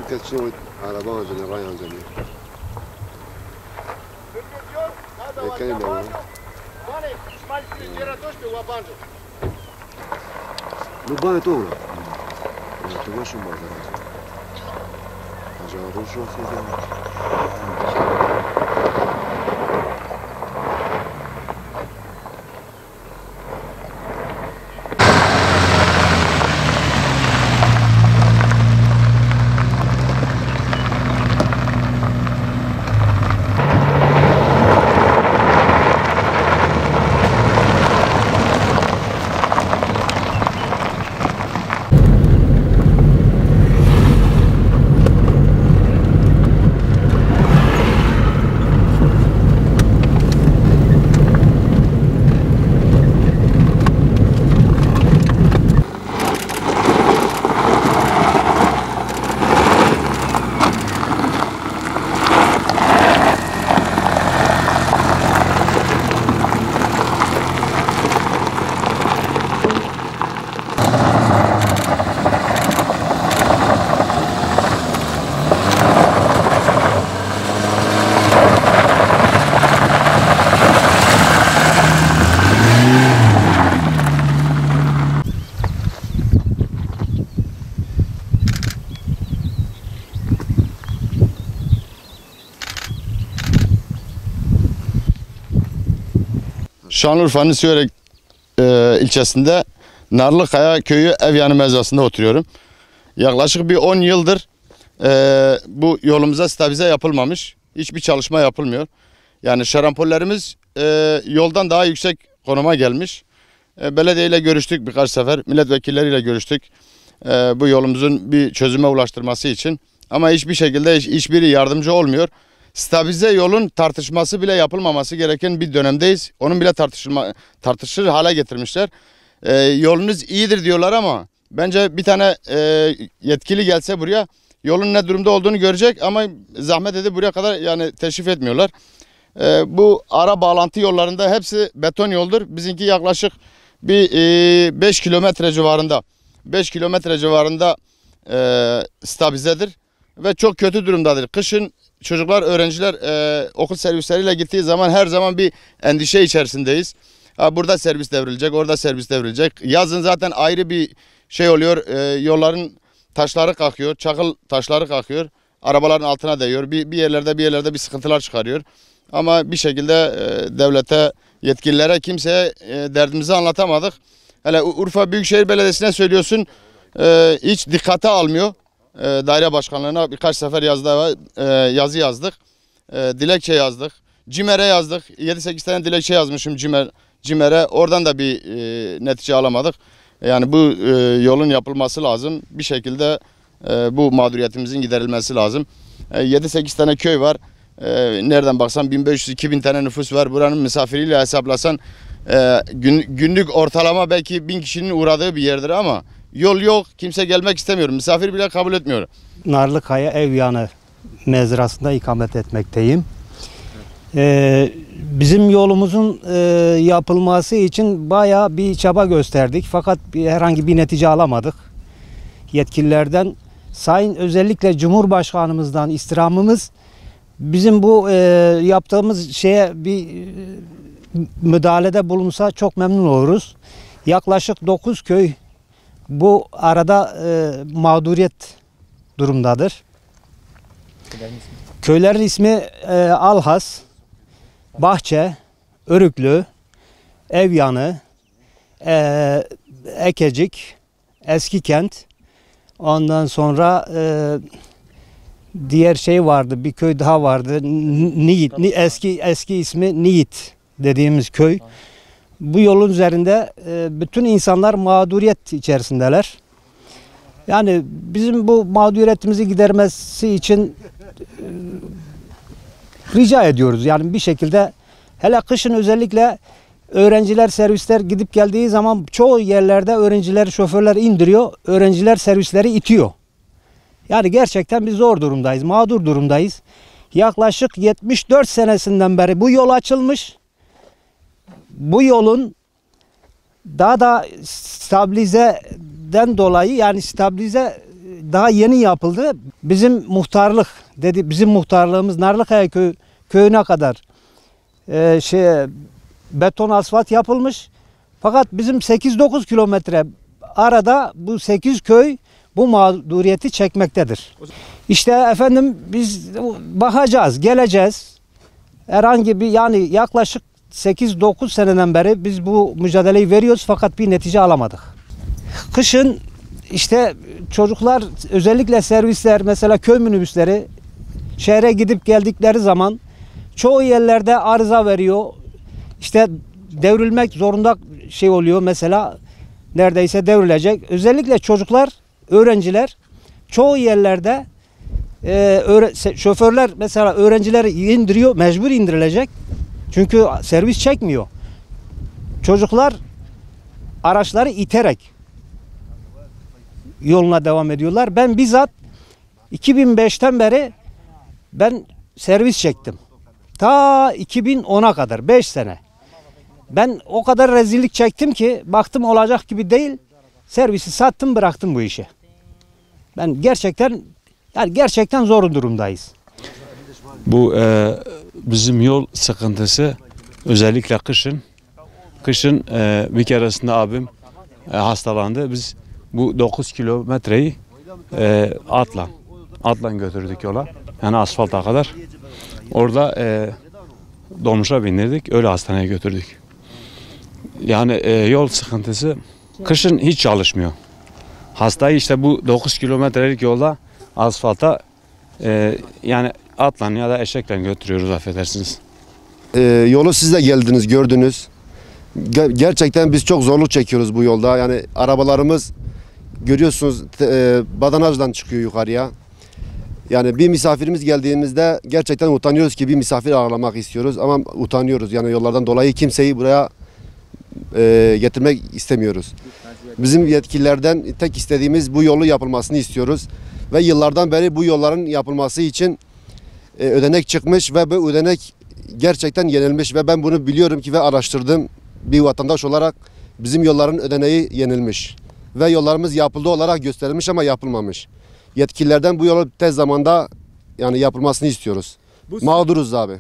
herkes için araba alacağını, ray alacağını. Ekeyim ben onu. Lubane to ura. To başım var zaten. Acaba ruş olsun. Şanlıurfa'nın Siverek ilçesinde Narlıkaya köyü Evyanı mezrasında oturuyorum. Yaklaşık bir 10 yıldır bu yolumuza stabilize yapılmamış. Hiçbir çalışma yapılmıyor. Yani şarampollerimiz yoldan daha yüksek konuma gelmiş. Belediyeyle görüştük birkaç sefer. Milletvekilleriyle görüştük. Bu yolumuzun bir çözüme ulaştırması için. Ama hiçbir şekilde hiçbiri yardımcı olmuyor. Stabilize yolun tartışması bile yapılmaması gereken bir dönemdeyiz. Onun bile tartışılır hale getirmişler. Yolunuz iyidir diyorlar ama bence bir tane yetkili gelse buraya yolun ne durumda olduğunu görecek ama zahmet edip buraya kadar yani teşrif etmiyorlar. Bu ara bağlantı yollarında hepsi beton yoldur. Bizimki yaklaşık bir 5 kilometre civarında. 5 kilometre civarında stabilizedir ve çok kötü durumdadır. Kışın çocuklar, öğrenciler okul servisleriyle gittiği zaman her zaman bir endişe içerisindeyiz. Burada servis devrilecek, orada servis devrilecek. Yazın zaten ayrı bir şey oluyor. Yolların taşları kalkıyor, çakıl taşları kalkıyor. Arabaların altına değiyor. Bir yerlerde bir sıkıntılar çıkarıyor. Ama bir şekilde devlete, yetkililere, kimseye derdimizi anlatamadık. Hele Urfa Büyükşehir Belediyesi'ne söylüyorsun, hiç dikkate almıyor. Daire başkanlığına birkaç sefer yazı yazdık. Dilekçe yazdık. CİMER'e yazdık. 7-8 tane dilekçe yazmışım CİMER'e. Oradan da bir netice alamadık. Yani bu yolun yapılması lazım. Bir şekilde bu mağduriyetimizin giderilmesi lazım. 7-8 tane köy var. Nereden baksan 1500-2000 tane nüfus var. Buranın misafiriyle hesaplasan günlük ortalama belki 1000 kişinin uğradığı bir yerdir ama yol yok. Kimse gelmek istemiyor. Misafir bile kabul etmiyor. Narlıkaya Evyanı mezrasında ikamet etmekteyim. Bizim yolumuzun yapılması için bayağı bir çaba gösterdik. Fakat herhangi bir netice alamadık. Yetkililerden, özellikle Cumhurbaşkanımızdan istirhamımız bizim bu yaptığımız şeye bir müdahalede bulunsa çok memnun oluruz. Yaklaşık 9 köy bu arada mağduriyet durumdadır. Köylerin ismi Alhas, Bahçe, Örüklü, Evyanı, Ekecik, Eskikent. Ondan sonra diğer şey vardı, bir köy daha vardı. Niğit, eski ismi Niğit dediğimiz köy. Bu yolun üzerinde bütün insanlar mağduriyet içerisindeler. Yani bizim bu mağduriyetimizi gidermesi için rica ediyoruz. Yani bir şekilde hele kışın özellikle öğrenciler servisler gidip geldiği zaman çoğu yerlerde öğrencileri şoförler indiriyor. Öğrenciler servisleri itiyor. Yani gerçekten biz zor durumdayız, mağdur durumdayız. Yaklaşık 74 senesinden beri bu yol açılmış. Bu yolun daha da stabilizeden dolayı yani stabilize daha yeni yapıldı. Bizim muhtarlığımız Narlıkaya köyüne kadar beton asfalt yapılmış. Fakat bizim 8-9 kilometre arada bu 8 köy bu mağduriyeti çekmektedir. İşte efendim biz bakacağız, geleceğiz. Herhangi bir yani yaklaşık 8-9 seneden beri biz bu mücadeleyi veriyoruz fakat bir netice alamadık. Kışın işte çocuklar özellikle servisler mesela köy minibüsleri şehre gidip geldikleri zaman çoğu yerlerde arıza veriyor. İşte devrilmek zorunda oluyor mesela neredeyse devrilecek. Özellikle çocuklar, öğrenciler çoğu yerlerde şoförler mesela öğrencileri indiriyor, mecbur indirilecek. Çünkü servis çekmiyor. Çocuklar araçları iterek yoluna devam ediyorlar. Ben bizzat 2005'ten beri ben servis çektim. Ta 2010'a kadar 5 sene. Ben o kadar rezillik çektim ki baktım olacak gibi değil. Servisi sattım, bıraktım bu işi. Ben gerçekten zor durumdayız. Bu bizim yol sıkıntısı özellikle kışın. Kışın bir keresinde abim hastalandı. Biz bu 9 kilometreyi atla götürdük yola. Yani asfalta kadar. Orada dolmuşa bindirdik. Öyle hastaneye götürdük. Yani yol sıkıntısı kışın hiç çalışmıyor. Hastayı işte bu 9 kilometrelik yolda asfalta yani atla ya da eşekle götürüyoruz, affedersiniz. Yolu siz de geldiniz, gördünüz. Gerçekten biz çok zorluk çekiyoruz bu yolda. Yani arabalarımız görüyorsunuz Badanaj'dan çıkıyor yukarıya. Yani bir misafirimiz geldiğimizde gerçekten utanıyoruz ki bir misafir ağırlamak istiyoruz ama utanıyoruz. Yani yollardan dolayı kimseyi buraya getirmek istemiyoruz. Bizim yetkililerden tek istediğimiz bu yolu yapılmasını istiyoruz. Ve yıllardan beri bu yolların yapılması için ödenek çıkmış ve bu ödenek gerçekten yenilmiş ve ben bunu biliyorum ki ve araştırdım. Bir vatandaş olarak bizim yolların ödeneği yenilmiş ve yollarımız yapıldı olarak gösterilmiş ama yapılmamış. Yetkililerden bu yolu tez zamanda yani yapılmasını istiyoruz. Mağduruz abi.